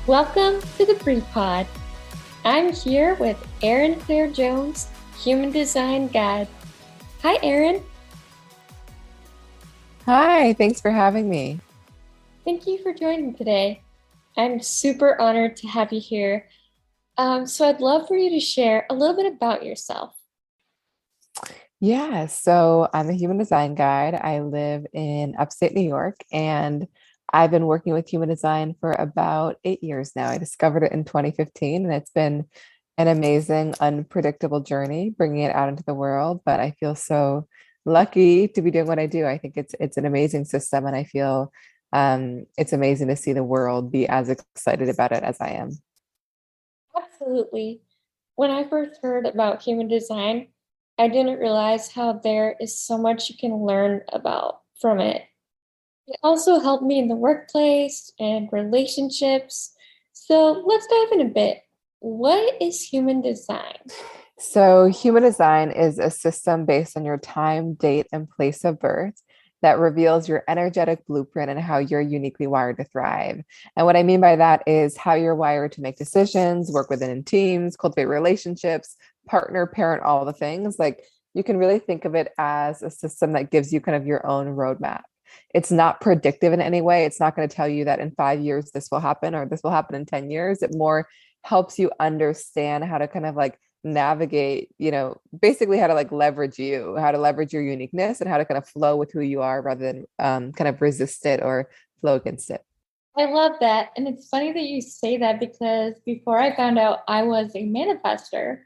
Welcome to the Pre-Pod. I'm here with Erin Clare Jones, Human Design Guide. Hi, Erin. Hi, thanks for having me. Thank you for joining today. I'm super honored to have you here. So I'd love for you to share a little bit about yourself. Yeah, so I'm a human design guide. I live in upstate New York and I've been working with human design for about 8 years now. I discovered it in 2015 and it's been an amazing, unpredictable journey bringing it out into the world. But I feel so lucky to be doing what I do. I think it's an amazing system and I feel it's amazing to see the world be as excited about it as I am. Absolutely. When I first heard about human design, I didn't realize how there is so much you can learn about from it. It also helped me in the workplace and relationships. So let's dive in a bit. What is human design? So, human design is a system based on your time, date, and place of birth that reveals your energetic blueprint and how you're uniquely wired to thrive. And what I mean by that is how you're wired to make decisions, work within teams, cultivate relationships, partner, parent, all the things. Like you can really think of it as a system that gives you kind of your own roadmap. It's not predictive in any way. It's not going to tell you that in 5 years this will happen or this will happen in 10 years. It more helps you understand how to kind of like navigate, basically how to like leverage you, how to leverage your uniqueness and how to kind of flow with who you are rather than kind of resist it or flow against it. I love that. And it's funny that you say that because before I found out I was a manifester,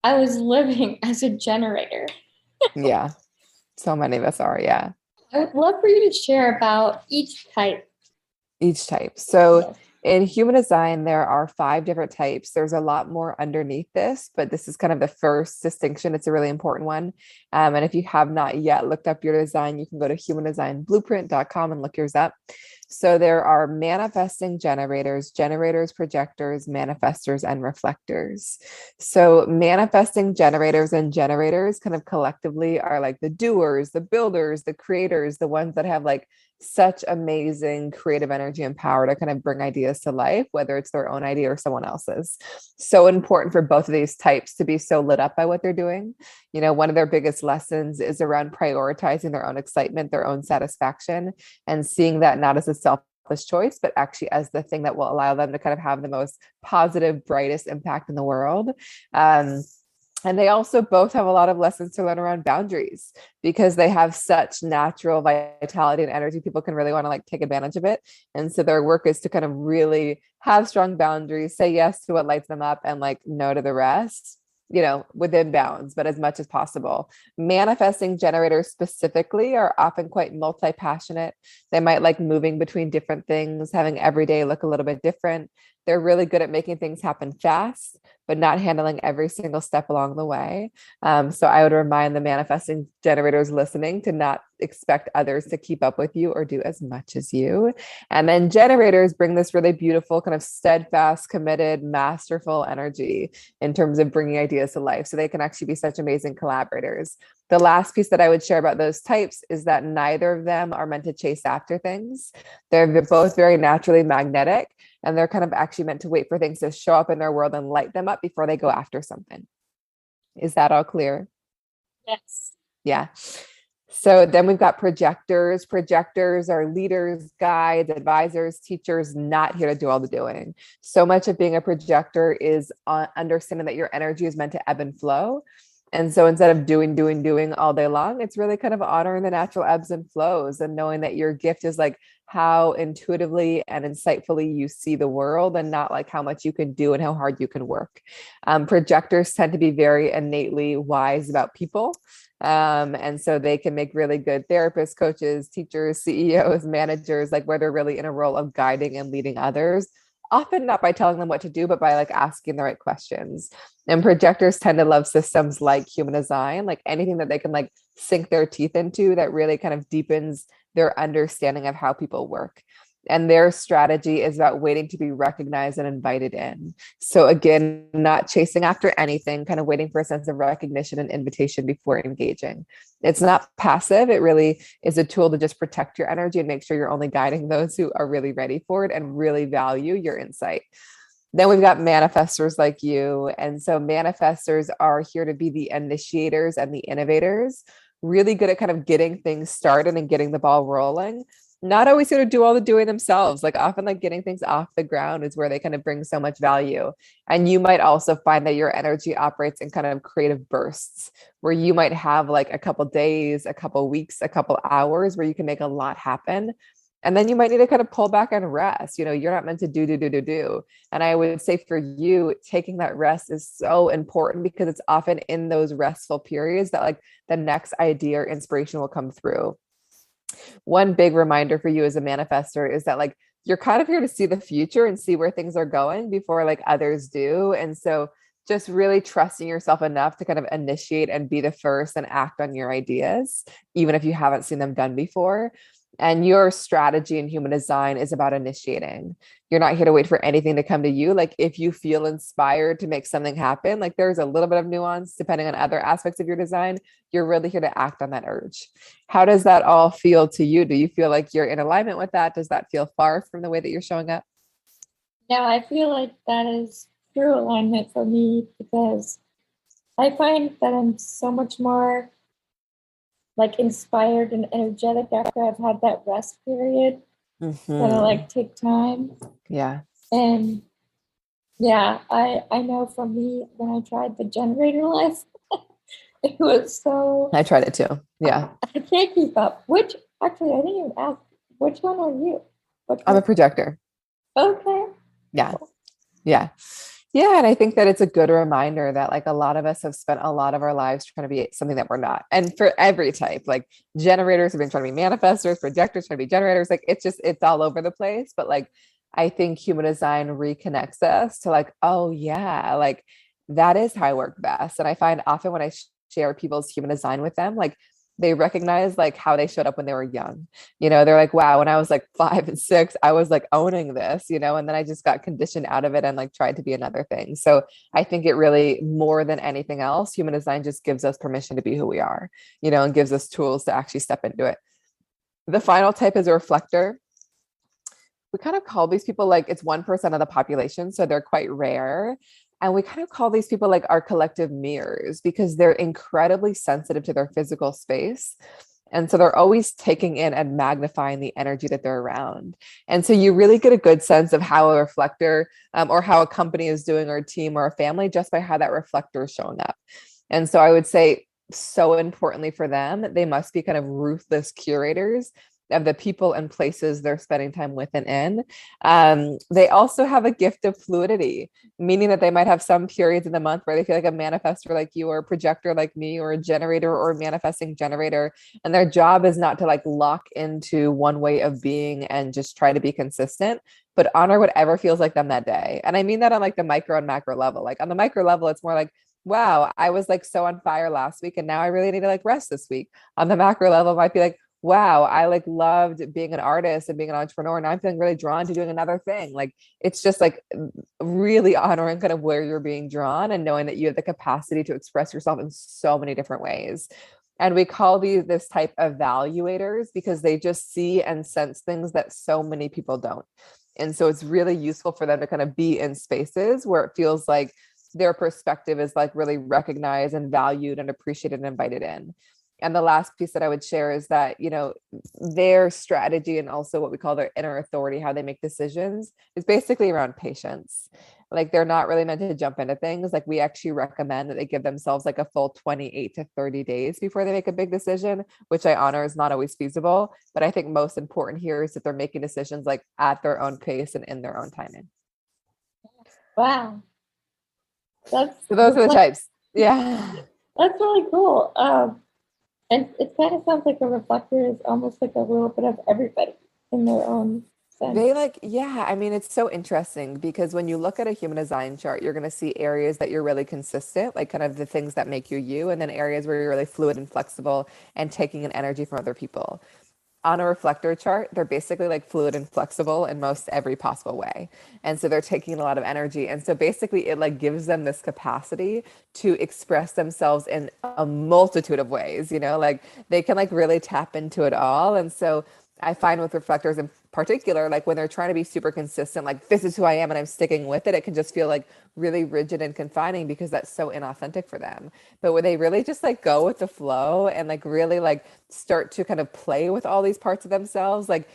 I was living as a generator. Yeah. So many of us are. Yeah. I would love for you to share about each type. Each type. So Yes. in human design, there are 5 different types. There's a lot more underneath this, but this is kind of the first distinction. It's a really important one. And if you have not yet looked up your design, you can go to humandesignblueprint.com and look yours up. So there are manifesting generators, projectors, manifestors, and reflectors. So manifesting generators and generators kind of collectively are like the doers, the builders, the creators, the ones that have like such amazing creative energy and power to kind of bring ideas to life, whether it's their own idea or someone else's. So important for both of these types to be so lit up by what they're doing. One of their biggest lessons is around prioritizing their own excitement, their own satisfaction, and seeing that not as a selfish choice, but actually as the thing that will allow them to kind of have the most positive, brightest impact in the world. And they also both have a lot of lessons to learn around boundaries because they have such natural vitality and energy. People can really want to like take advantage of it. And so their work is to kind of really have strong boundaries, say yes to what lights them up and like no to the rest, within bounds, but as much as possible. Manifesting generators specifically are often quite multi-passionate. They might like moving between different things, having every day look a little bit different. They're really good at making things happen fast, but not handling every single step along the way. So I would remind the manifesting generators listening to not expect others to keep up with you or do as much as you. And then generators bring this really beautiful, kind of steadfast, committed, masterful energy in terms of bringing ideas to life. So they can actually be such amazing collaborators. The last piece that I would share about those types is that neither of them are meant to chase after things. They're both very naturally magnetic, and they're kind of actually meant to wait for things to show up in their world and light them up before they go after something. Is that all clear? Yes. Yeah. So then we've got projectors. Projectors are leaders, guides, advisors, teachers, not here to do all the doing. So much of being a projector is understanding that your energy is meant to ebb and flow. And so instead of doing all day long, it's really kind of honoring the natural ebbs and flows and knowing that your gift is like how intuitively and insightfully you see the world and not like how much you can do and how hard you can work. Projectors tend to be very innately wise about people. And so they can make really good therapists, coaches, teachers, CEOs, managers, like where they're really in a role of guiding and leading others, often not by telling them what to do, but by like asking the right questions. And projectors tend to love systems like human design, like anything that they can like sink their teeth into that really kind of deepens their understanding of how people work. And their strategy is about waiting to be recognized and invited in. So again, not chasing after anything, kind of waiting for a sense of recognition and invitation before engaging. It's not passive. It really is a tool to just protect your energy and make sure you're only guiding those who are really ready for it and really value your insight. Then we've got manifestors like you. And so manifestors are here to be the initiators and the innovators, really good at kind of getting things started and getting the ball rolling. Not always going to do all the doing themselves. Like often like getting things off the ground is where they kind of bring so much value. And you might also find that your energy operates in kind of creative bursts where you might have like a couple days, a couple weeks, a couple hours where you can make a lot happen. And then you might need to kind of pull back and rest. You're not meant to do. And I would say for you, taking that rest is so important because it's often in those restful periods that like the next idea or inspiration will come through. One big reminder for you as a manifestor is that like you're kind of here to see the future and see where things are going before like others do. And so just really trusting yourself enough to kind of initiate and be the first and act on your ideas, even if you haven't seen them done before. And your strategy in human design is about initiating. You're not here to wait for anything to come to you. Like if you feel inspired to make something happen, like there's a little bit of nuance depending on other aspects of your design. You're really here to act on that urge. How does that all feel to you? Do you feel like you're in alignment with that? Does that feel far from the way that you're showing up? Yeah, I feel like that is true alignment for me because I find that I'm so much more like inspired and energetic after I've had that rest period. That I like take time. Yeah. And yeah, I know for me when I tried the generator life, it was so I tried it too. Yeah. I can't keep up. Which actually I didn't even ask which one are you? I'm a projector. Okay. Yeah. Yeah. Yeah. And I think that it's a good reminder that like a lot of us have spent a lot of our lives trying to be something that we're not. And for every type, like generators have been trying to be manifestors, projectors trying to be generators. Like it's all over the place. But like, I think human design reconnects us to like, oh yeah, like that is how I work best. And I find often when I share people's human design with them, like they recognize like how they showed up when they were young. They're like, wow, when I was like 5 and 6, I was like owning this, and then I just got conditioned out of it and like tried to be another thing. So I think it really, more than anything else, human design just gives us permission to be who we are, and gives us tools to actually step into it. The final type is a reflector. We kind of call these people like it's 1% of the population. So they're quite rare. And we kind of call these people like our collective mirrors because they're incredibly sensitive to their physical space. And so they're always taking in and magnifying the energy that they're around. And so you really get a good sense of how a reflector or how a company is doing or a team or a family just by how that reflector is showing up. And so I would say, so importantly for them, they must be kind of ruthless curators of the people and places they're spending time with and in. They also have a gift of fluidity, meaning that they might have some periods in the month where they feel like a manifestor like you or a projector like me or a generator or a manifesting generator. And their job is not to like lock into one way of being and just try to be consistent, but honor whatever feels like them that day. And I mean that on like the micro and macro level. Like on the micro level, it's more like, wow, I was like so on fire last week and now I really need to like rest this week. On the macro level, it might be like, wow, I like loved being an artist and being an entrepreneur. And I'm feeling really drawn to doing another thing. Like it's just like really honoring kind of where you're being drawn and knowing that you have the capacity to express yourself in so many different ways. And we call this type of evaluators because they just see and sense things that so many people don't. And so it's really useful for them to kind of be in spaces where it feels like their perspective is like really recognized and valued and appreciated and invited in. And the last piece that I would share is that, their strategy and also what we call their inner authority, how they make decisions, is basically around patience. Like they're not really meant to jump into things. Like we actually recommend that they give themselves like a full 28 to 30 days before they make a big decision, which I honor is not always feasible. But I think most important here is that they're making decisions like at their own pace and in their own timing. Wow. So those are the types. Yeah. That's really cool. And it kind of sounds like a reflector is almost like a little bit of everybody in their own sense. I mean, it's so interesting because when you look at a human design chart, you're going to see areas that you're really consistent, like kind of the things that make you you, and then areas where you're really fluid and flexible and taking in energy from other people. on a reflector chart, they're basically like fluid and flexible in most every possible way. And so they're taking a lot of energy. And so basically it like gives them this capacity to express themselves in a multitude of ways, you know, like they can like really tap into it all. And so I find with reflectors in particular, like when they're trying to be super consistent, like this is who I am and I'm sticking with it, it can just feel like really rigid and confining because that's so inauthentic for them. But when they really just like go with the flow and like really like start to kind of play with all these parts of themselves, like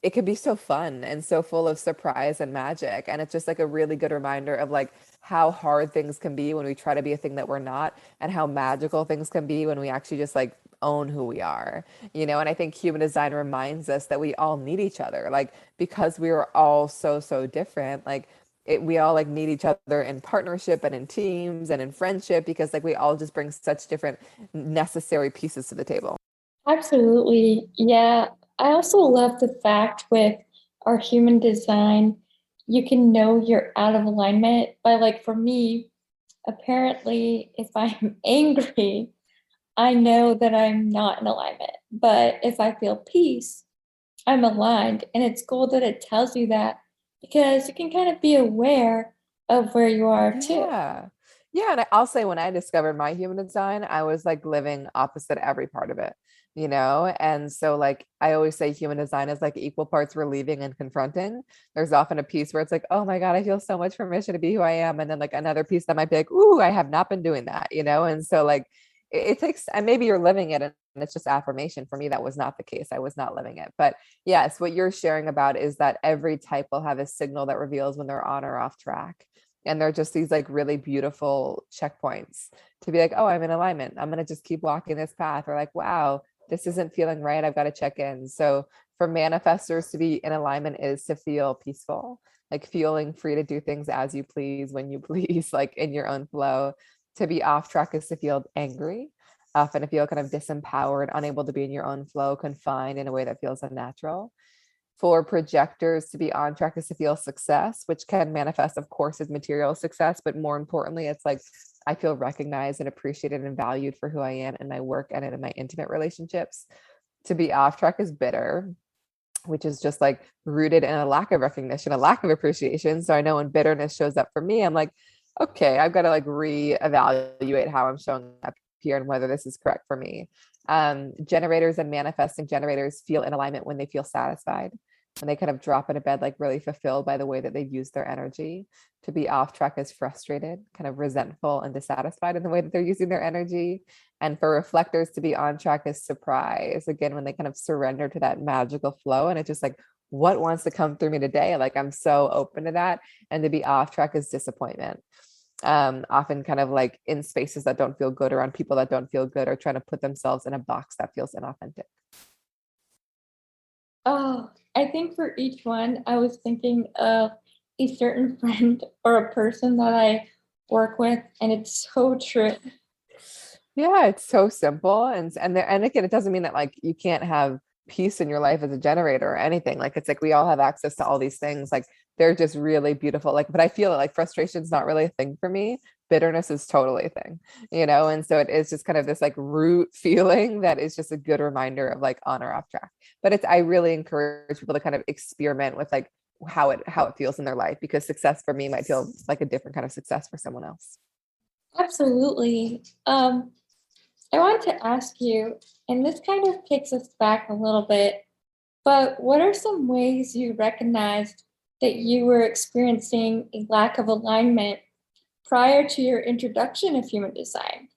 it can be so fun and so full of surprise and magic. And it's just like a really good reminder of like how hard things can be when we try to be a thing that we're not, and how magical things can be when we actually just like own who we are, you know? And I think human design reminds us that we all need each other, like because we are all so, so different, like we all like need each other in partnership and in teams and in friendship because like we all just bring such different necessary pieces to the table. Absolutely. Yeah. I also love the fact with our human design, you can know you're out of alignment by, like, for me, apparently, if I'm angry, I know that I'm not in alignment. But if I feel peace, I'm aligned. And it's cool that it tells you that because you can kind of be aware of where you are too. Yeah. Yeah. And I'll say when I discovered my human design, I was like living opposite every part of it, you know? And so, like, I always say human design is like equal parts relieving and confronting. There's often a piece where it's like, oh my God, I feel so much permission to be who I am. And then, like, another piece that might be like, ooh, I have not been doing that, you know? And so, like, it takes, and maybe you're living it and it's just affirmation. For me, that was not the case. I was not living it. But yes, what you're sharing about is that every type will have a signal that reveals when they're on or off track. And they're just these like really beautiful checkpoints to be like, oh, I'm in alignment. I'm going to just keep walking this path. Or like, wow, this isn't feeling right. I've got to check in. So for manifestors to be in alignment is to feel peaceful, like feeling free to do things as you please, when you please, like in your own flow. To be off track is to feel angry, often to feel kind of disempowered, unable to be in your own flow, confined in a way that feels unnatural. For projectors to be on track is to feel success, which can manifest, of course, as material success. But more importantly, it's like I feel recognized and appreciated and valued for who I am in my work and in my intimate relationships. To be off track is bitter, which is just like rooted in a lack of recognition, a lack of appreciation. So I know when bitterness shows up for me, I'm like, okay, I've got to like reevaluate how I'm showing up here and whether this is correct for me. Generators and manifesting generators feel in alignment when they feel satisfied, when they kind of drop into bed, like really fulfilled by the way that they've used their energy. To be off track is frustrated, kind of resentful and dissatisfied in the way that they're using their energy. And for reflectors to be on track is surprise, again, when they kind of surrender to that magical flow. And it's just like, what wants to come through me today? Like, I'm so open to that. And to be off track is disappointment. Often kind of like in spaces that don't feel good, around people that don't feel good, or trying to put themselves in a box that feels inauthentic. Oh, I think for each one, I was thinking of a certain friend or a person that I work with, and it's so true. Yeah, it's so simple. And again, it doesn't mean that like you can't have peace in your life as a generator or anything. Like it's like we all have access to all these things. Like they're just really beautiful. Like, but I feel like frustration is not really a thing for me. Bitterness is totally a thing, you know? And so it is just kind of this like root feeling that is just a good reminder of like on or off track. But I really encourage people to kind of experiment with like how it feels in their life, because success for me might feel like a different kind of success for someone else. Absolutely. I wanted to ask you, and this kind of takes us back a little bit, but what are some ways you recognized that you were experiencing a lack of alignment prior to your introduction of human design?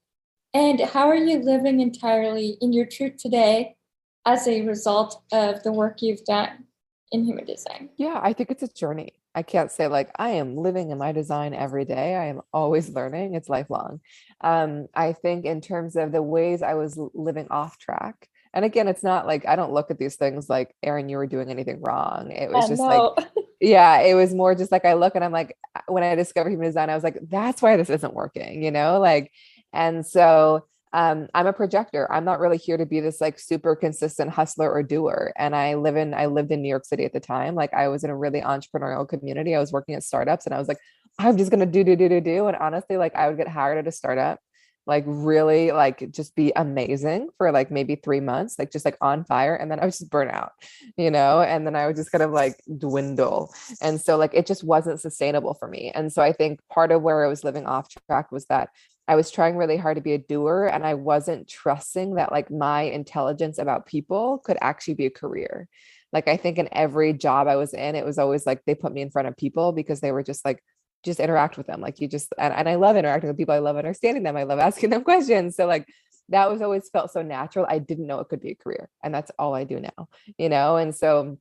And how are you living entirely in your truth today as a result of the work you've done in human design? Yeah, I think it's a journey. I can't say like I am living in my design every day. I am always learning. It's lifelong. I think in terms of the ways I was living off track. And again, it's not like I don't look at these things like, Erin, you were doing anything wrong. It was just like, No. yeah, it was more just like I look and I'm like, when I discovered human design, I was like, that's why this isn't working, you know? Like, and so I'm a projector. I'm not really here to be this like super consistent hustler or doer. And I lived in New York City at the time. Like I was in a really entrepreneurial community. I was working at startups and I was like, I'm just gonna do. And honestly, like I would get hired at a startup. like really like just be amazing for like maybe 3 months, like just like on fire. And then I would just burn out, and then I would just kind of like dwindle. And so like it just wasn't sustainable for me. And so I think part of where I was living off track was that I was trying really hard to be a doer, and I wasn't trusting that like my intelligence about people could actually be a career. Like I think in every job I was in, it was always like they put me in front of people because they were just like, just interact with them. Like you just, and I love interacting with people. I love understanding them. I love asking them questions. So like that was always felt so natural. I didn't know it could be a career. And that's all I do now, And so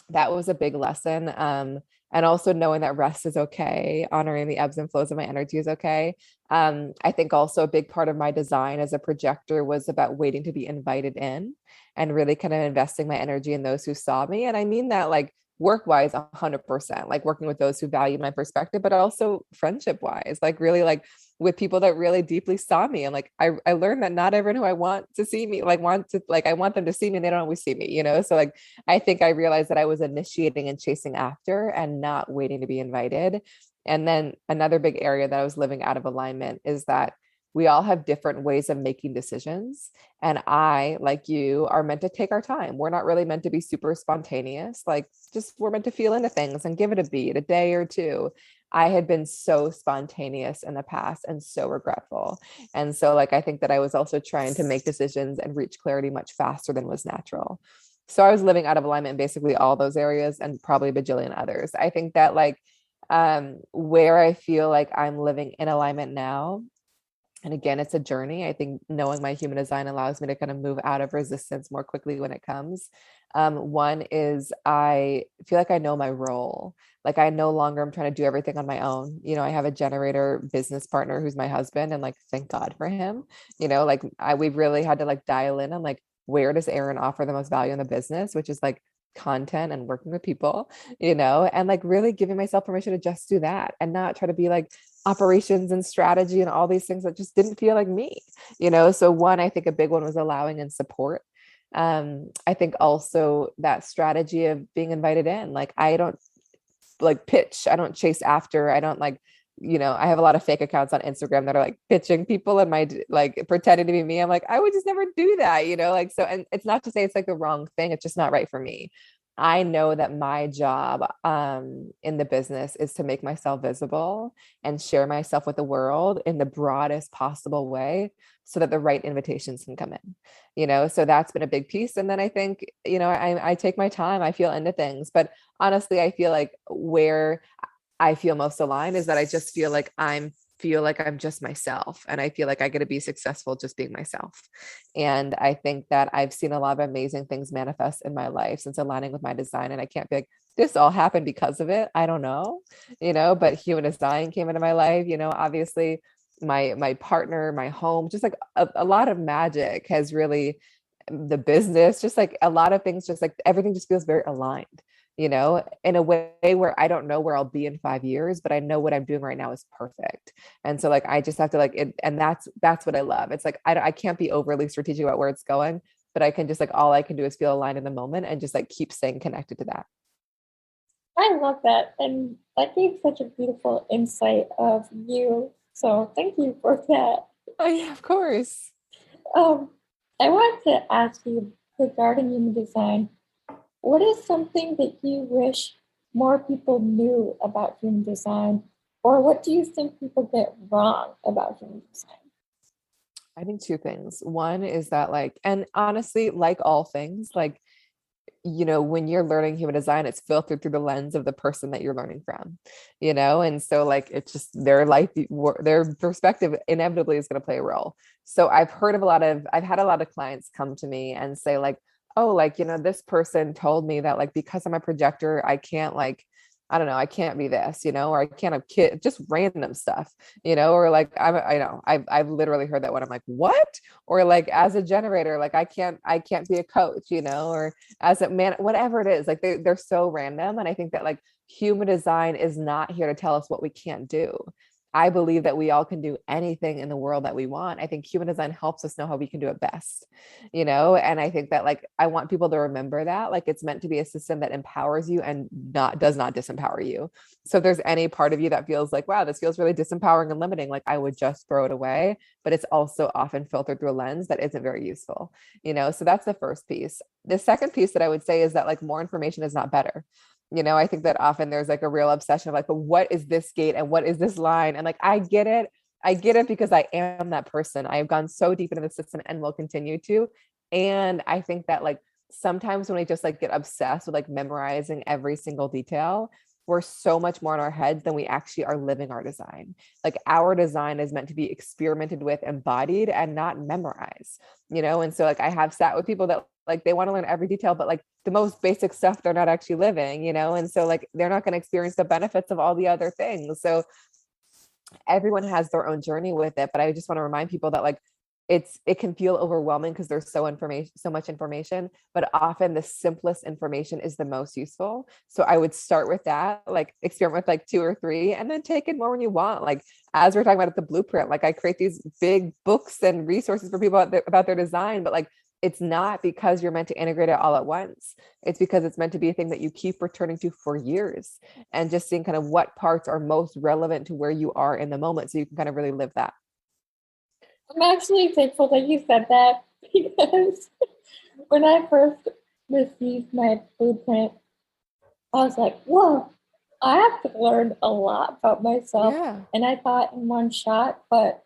that was a big lesson. And also knowing that rest is okay, honoring the ebbs and flows of my energy is okay. I think also a big part of my design as a projector was about waiting to be invited in and really kind of investing my energy in those who saw me. And I mean that like work wise, 100%, like working with those who value my perspective, but also friendship wise, like really like with people that really deeply saw me. And like I learned that not everyone who I want to see me like want to like I want them to see me and they don't always see me, So like I think I realized that I was initiating and chasing after and not waiting to be invited. And then another big area that I was living out of alignment is that we all have different ways of making decisions. And I, like you, are meant to take our time. We're not really meant to be super spontaneous. Like, just we're meant to feel into things and give it a beat, a day or two. I had been so spontaneous in the past and so regretful. And so, like, I think that I was also trying to make decisions and reach clarity much faster than was natural. So I was living out of alignment in basically all those areas and probably a bajillion others. I think that, like, where I feel like I'm living in alignment now, and again, it's a journey. I think knowing my human design allows me to kind of move out of resistance more quickly when it comes. One is I feel like I know my role. Like I no longer am trying to do everything on my own. I have a generator business partner who's my husband, and like, thank God for him. Like we've really had to like dial in on like, where does Erin offer the most value in the business, which is like content and working with people, and like really giving myself permission to just do that and not try to be like operations and strategy and all these things that just didn't feel like me, So one, I think a big one was allowing and support. I think also that strategy of being invited in, like I don't like pitch, I don't chase after, I don't like, I have a lot of fake accounts on Instagram that are like pitching people and my like pretending to be me. I'm like, I would just never do that, like, so, and it's not to say it's like the wrong thing. It's just not right for me. I know that my job in the business is to make myself visible and share myself with the world in the broadest possible way so that the right invitations can come in, so that's been a big piece. And then I think, I take my time, I feel into things, but honestly, I feel like where I feel most aligned is that I just feel like I'm just myself, and I feel like I get to be successful just being myself. And I think that I've seen a lot of amazing things manifest in my life since aligning with my design. And I can't be like, this all happened because of it. I don't know, but human design came into my life, obviously my partner, my home, just like a lot of magic has really, the business, just like a lot of things, just like everything just feels very aligned, in a way where I don't know where I'll be in 5 years, but I know what I'm doing right now is perfect. And so like, I just have to like it, and that's what I love. It's like, I can't be overly strategic about where it's going, but I can just like, all I can do is feel aligned in the moment and just like keep staying connected to that. I love that. And that gave such a beautiful insight of you. So thank you for that. Oh yeah, of course. Um, I want to ask you regarding human design, what is something that you wish more people knew about human design? Or what do you think people get wrong about human design? I think two things. One is that like, and honestly, like all things, like, when you're learning human design, it's filtered through the lens of the person that you're learning from, and so like, it's just their life, their perspective inevitably is going to play a role. So I've had a lot of clients come to me and say like, oh, like, this person told me that like, because I'm a projector, I can't like, I don't know, I can't be this, or I can't have kid, just random stuff, or like, I know I've literally heard that when I'm like, what? Or like, as a generator, like, I can't be a coach, or as a man, whatever it is, like they're so random. And I think that like human design is not here to tell us what we can't do. I believe that we all can do anything in the world that we want. I think human design helps us know how we can do it best, and I think that like I want people to remember that like it's meant to be a system that empowers you and does not disempower you. So if there's any part of you that feels like, wow, this feels really disempowering and limiting, like I would just throw it away, but it's also often filtered through a lens that isn't very useful, so that's the first piece. The second piece that I would say is that like more information is not better. I think that often there's like a real obsession of like, but what is this gate and what is this line? And like, I get it. I get it because I am that person. I have gone so deep into the system and will continue to. And I think that like sometimes when we just like get obsessed with like memorizing every single detail, we're so much more in our heads than we actually are living our design. Like our design is meant to be experimented with, embodied, and not memorized, And so like I have sat with people that like they want to learn every detail, but like the most basic stuff they're not actually living, And so like they're not going to experience the benefits of all the other things. So everyone has their own journey with it, but I just want to remind people that like it can feel overwhelming because there's so much information, but often the simplest information is the most useful. So I would start with that, like experiment with like 2 or 3, and then take it more when you want. Like as we're talking about at the blueprint, like I create these big books and resources for people about their design, but like it's not because you're meant to integrate it all at once. It's because it's meant to be a thing that you keep returning to for years and just seeing kind of what parts are most relevant to where you are in the moment. So you can kind of really live that. I'm actually thankful that you said that because when I first received my blueprint, I was like, whoa, I have to learn a lot about myself. Yeah. And I thought in one shot, but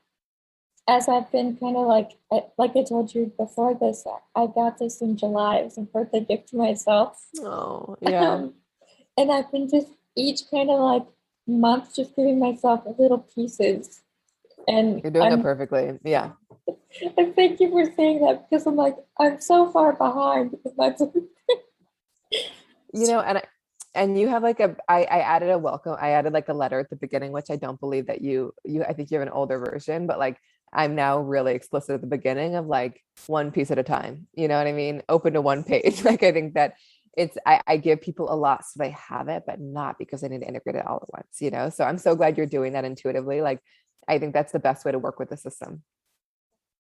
as I've been kind of like I told you before this, I got this in July. It was a birthday gift to myself. Oh, yeah. And I've been just each kind of like month just giving myself little pieces. And You're doing it perfectly. Yeah. and thank you for saying that because I'm like, I'm so far behind with my And you have like I added a welcome. I added like a letter at the beginning, which I don't believe that I think you have an older version, but like I'm now really explicit at the beginning of like one piece at a time. You know what I mean? Open to one page. Like I think that I give people a lot so they have it, but not because I need to integrate it all at once. So I'm so glad you're doing that intuitively. Like I think that's the best way to work with the system.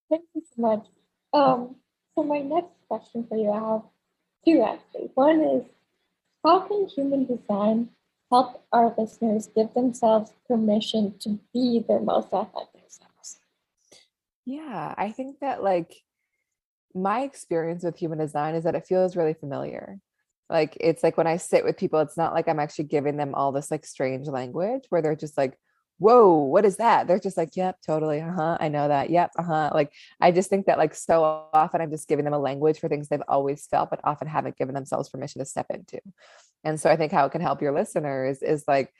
Thank you so much. So my next question for you, I have two actually. One is, how can human design help our listeners give themselves permission to be their most authentic selves? Yeah, I think that like my experience with human design is that it feels really familiar. Like it's like when I sit with people, it's not like I'm actually giving them all this like strange language where they're just like, whoa, what is that? They're just like, yep, totally. Uh-huh. I know that. Yep. Uh-huh. Like I just think that like so often I'm just giving them a language for things they've always felt, but often haven't given themselves permission to step into. And so I think how it can help your listeners is like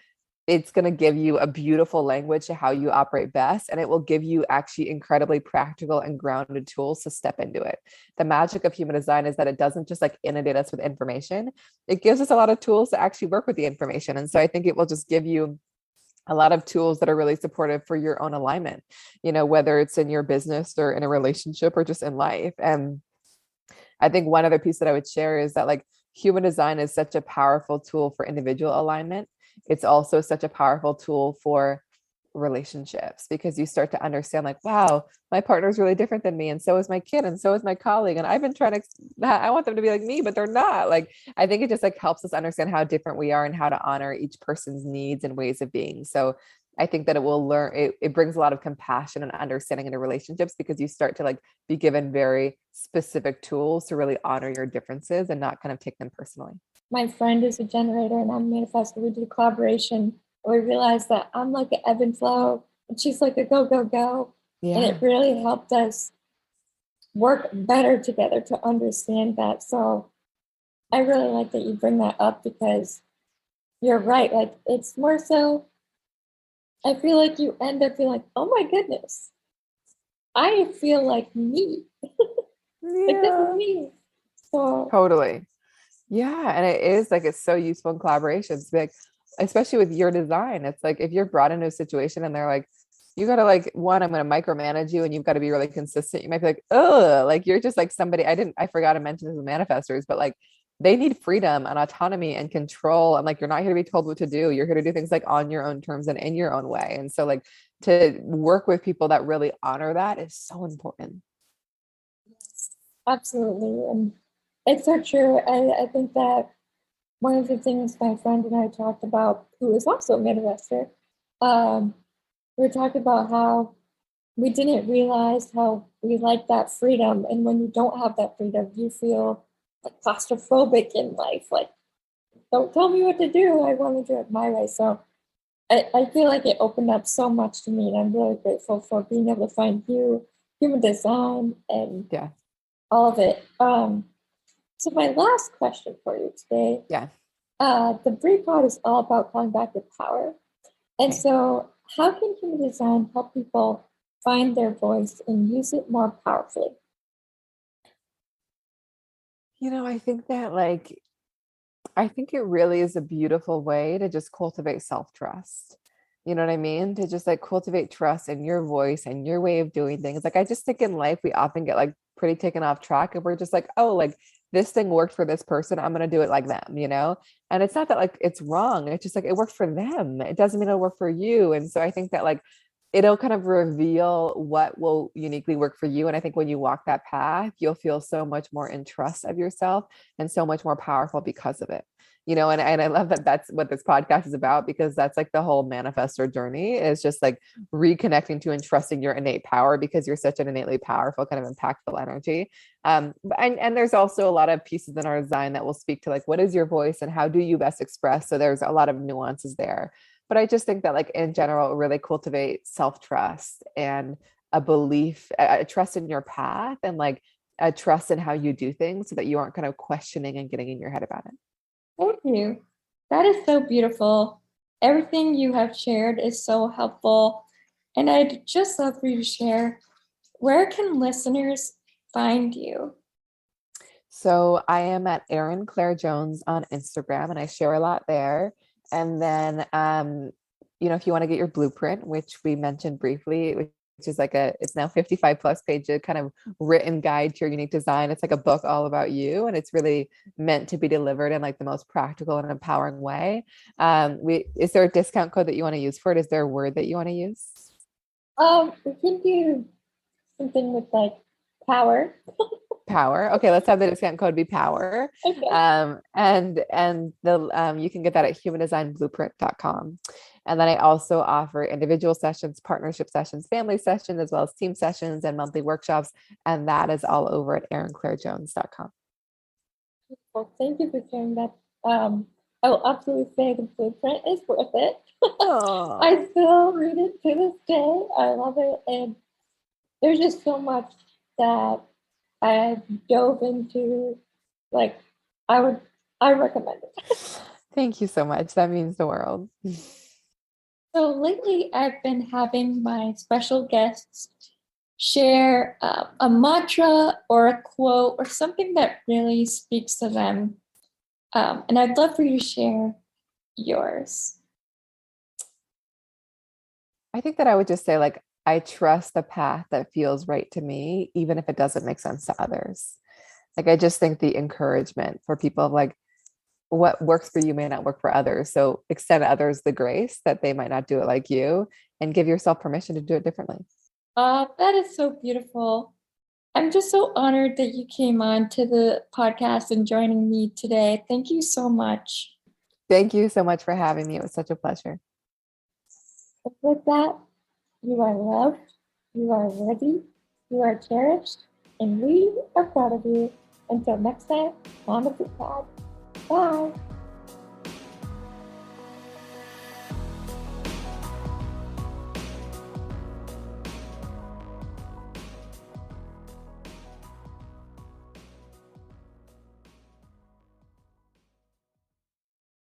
it's going to give you a beautiful language to how you operate best. And it will give you actually incredibly practical and grounded tools to step into it. The magic of human design is that it doesn't just like inundate us with information. It gives us a lot of tools to actually work with the information. And so I think it will just give you a lot of tools that are really supportive for your own alignment, whether it's in your business or in a relationship or just in life. And I think one other piece that I would share is that like human design is such a powerful tool for individual alignment. It's also such a powerful tool for relationships because you start to understand like, wow, my partner is really different than me. And so is my kid. And so is my colleague. And I've been trying to, I want them to be like me, but they're not. Like, I think it just like helps us understand how different we are and how to honor each person's needs and ways of being. So I think that it brings a lot of compassion and understanding into relationships because you start to like be given very specific tools to really honor your differences and not kind of take them personally. My friend is a generator and I'm a manifestor. We did a collaboration. And we realized that I'm like an ebb and flow and she's like a go, go, go. Yeah. And it really helped us work better together to understand that. So I really like that you bring that up because you're right. Like it's more so, I feel like you end up being like, oh my goodness, I feel like me. Like this is me. So totally. Yeah. And it is like, it's so useful in collaborations, like, especially with your design. It's like, if you're brought into a situation and they're like, you got to like, one, I'm going to micromanage you and you've got to be really consistent. You might be like, oh, like, you're just like somebody, I forgot to mention this with manifestors, but like, they need freedom and autonomy and control. And like, you're not here to be told what to do. You're here to do things like on your own terms and in your own way. And so like to work with people that really honor that is so important. Absolutely. And it's so true. I think that one of the things my friend and I talked about, who is also a Midwester, we talked about how we didn't realize how we like that freedom. And when you don't have that freedom, you feel like claustrophobic in life. Like, don't tell me what to do. I want to do it my way. So I feel like it opened up so much to me. And I'm really grateful for being able to find you, human design, and Yeah. all of it. So my last question for you today, Yeah. the brief pod is all about calling back your power. And Okay. so how can human design help people find their voice and use it more powerfully? I think that like, I think it really is a beautiful way to just cultivate self-trust. You know what I mean? To just like cultivate trust in your voice and your way of doing things. Like I just think in life we often get like pretty taken off track and we're just like, oh, like this thing worked for this person. I'm gonna do it like them. And it's not that like it's wrong. It's just like it worked for them. It doesn't mean it'll work for you. And so I think that like it'll kind of reveal what will uniquely work for you. And I think when you walk that path, you'll feel so much more in trust of yourself and so much more powerful because of it. And I love that that's what this podcast is about, because that's like the whole manifestor journey is just like reconnecting to and trusting your innate power, because you're such an innately powerful kind of impactful energy. And there's also a lot of pieces in our design that will speak to like, what is your voice and how do you best express? So there's a lot of nuances there. But I just think that like in general, really cultivate self-trust and a belief, a trust in your path, and like a trust in how you do things so that you aren't kind of questioning and getting in your head about it. Thank you. That is so beautiful. Everything you have shared is so helpful. And I'd just love for you to share, where can listeners find you? So I am at Erin Clare Jones on Instagram and I share a lot there. And then, if you want to get your blueprint, which we mentioned briefly, which is like it's now 55 plus pages, kind of written guide to your unique design. It's like a book all about you. And it's really meant to be delivered in like the most practical and empowering way. Is there a discount code that you want to use for it? Is there a word that you want to use? We can do something with like power. Power. Okay, let's have the discount code be power. Okay. And the you can get that at humandesignblueprint.com. And then I also offer individual sessions, partnership sessions, family sessions, as well as team sessions and monthly workshops. And that is all over at erinclarejones.com. Well, thank you for sharing that. I will absolutely say the blueprint is worth it. Oh, I still read it to this day. I love it. And there's just so much that I dove into. Like, I recommend it. thank you so much. That means the world. So lately, I've been having my special guests share a mantra or a quote or something that really speaks to them. And I'd love for you to share yours. I think that I would just say, like, I trust the path that feels right to me, even if it doesn't make sense to others. Like, I just think the encouragement for people of like, what works for you may not work for others. So extend others the grace that they might not do it like you, and give yourself permission to do it differently. That is so beautiful. I'm just so honored that you came on to the podcast and joining me today. Thank you so much. Thank you so much for having me. It was such a pleasure. With that, you are loved, you are worthy, you are cherished, and we are proud of you. Until next time on the Food Pod. Bye.